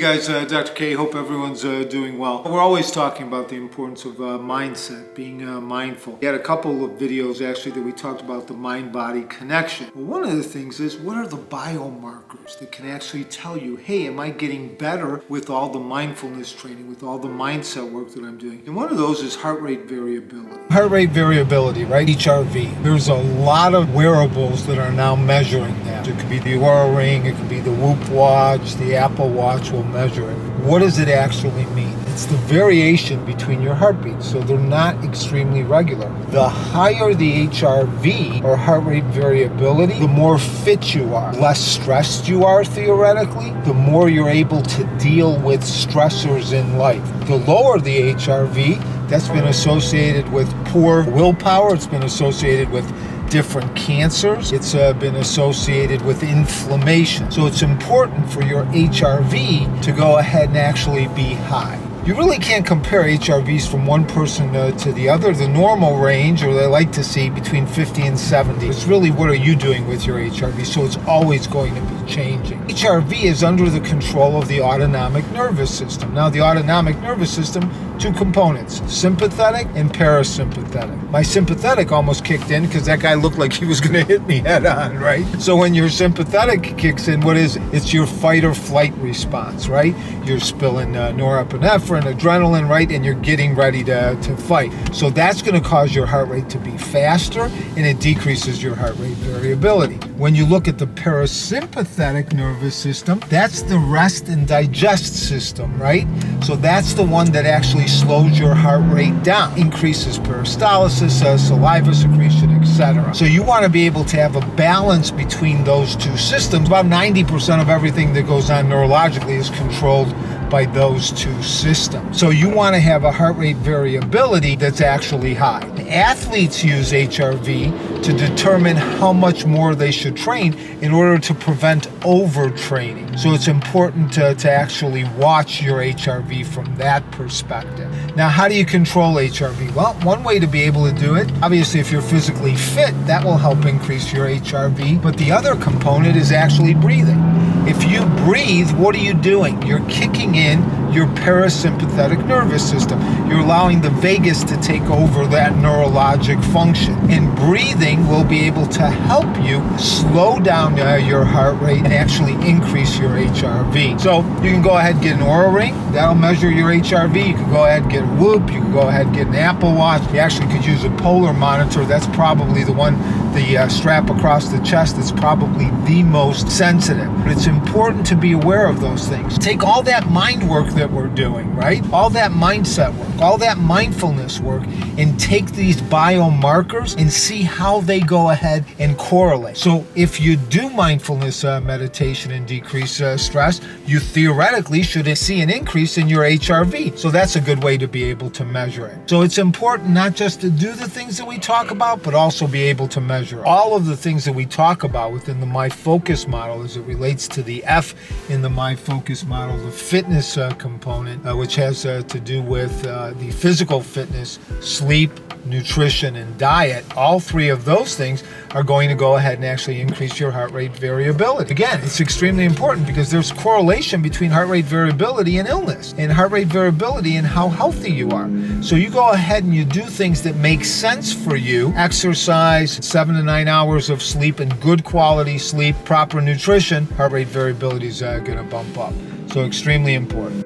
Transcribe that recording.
guys, Dr. K. Hope everyone's doing well. We're always talking about the importance of mindset, being mindful. We had a couple of videos actually that we talked about the mind-body connection. Well, one of the things is, what are the biomarkers that can actually tell you, hey, am I getting better with all the mindfulness training, with all the mindset work that I'm doing? And one of those is heart rate variability. Heart rate variability, right? HRV. There's a lot of wearables that are now measuring that. It could be the Oura Ring, it could be the Whoop watch, the Apple Watch will measure it. What does it actually mean? It's the variation between your heartbeats, so they're not extremely regular. The higher the HRV, or heart rate variability, the more fit you are. Less stressed you are theoretically, the more you're able to deal with stressors in life. The lower the HRV, that's been associated with poor willpower, it's been associated with different cancers. It's been associated with inflammation. So it's important for your HRV to go ahead and actually be high. You really can't compare HRVs from one person to the other. The normal range, or they like to see, between 50 and 70. It's really what are you doing with your HRV, so it's always going to be changing. HRV is under the control of the autonomic nervous system. Now, the autonomic nervous system, two components, sympathetic and parasympathetic. My sympathetic almost kicked in because that guy looked like he was going to hit me head on, right? So when your sympathetic kicks in, what is it? It's your fight or flight response, right? You're spilling norepinephrine, adrenaline, right? And you're getting ready to fight. So that's going to cause your heart rate to be faster, and it decreases your heart rate variability. When you look at the parasympathetic nervous system, that's the rest and digest system, right? So that's the one that actually slows your heart rate down, increases peristalsis, saliva secretion, etc. So you want to be able to have a balance between those two systems. About 90% of everything that goes on neurologically is controlled by those two systems. So you want to have a heart rate variability that's actually high. Athletes use HRV to determine how much more they should train in order to prevent overtraining. So it's important to actually watch your HRV from that perspective. Now, how do you control HRV? Well, one way to be able to do it, obviously if you're physically fit, that will help increase your HRV, but the other component is actually breathing. If you breathe, what are you doing? You're kicking in your parasympathetic nervous system. You're allowing the vagus to take over that neurologic function. And breathing will be able to help you slow down your heart rate and actually increase your HRV. So you can go ahead and get an Oura Ring. That'll measure your HRV. You can go ahead and get a Whoop. You can go ahead and get an Apple Watch. You actually could use a polar monitor. That's probably the one, the strap across the chest, that's probably the most sensitive. But it's important to be aware of those things. Take all that mind work that we're doing, right? All that mindset work, all that mindfulness work, and take these biomarkers and see how they go ahead and correlate. So if you do mindfulness meditation and decrease stress, you theoretically should see an increase in your HRV. So that's a good way to be able to measure it. So it's important not just to do the things that we talk about, but also be able to measure all of the things that we talk about within the MyFocus model as it relates to the F in the MyFocus model, the fitness component, which has to do with the physical fitness, sleep, nutrition, and diet. All three of those things are going to go ahead and actually increase your heart rate variability. Again, it's extremely important because there's correlation between heart rate variability and illness, and heart rate variability and how healthy you are. So you go ahead and you do things that make sense for you. Exercise, 7 to 9 hours of sleep and good quality sleep, proper nutrition, heart rate variability is going to bump up. So extremely important.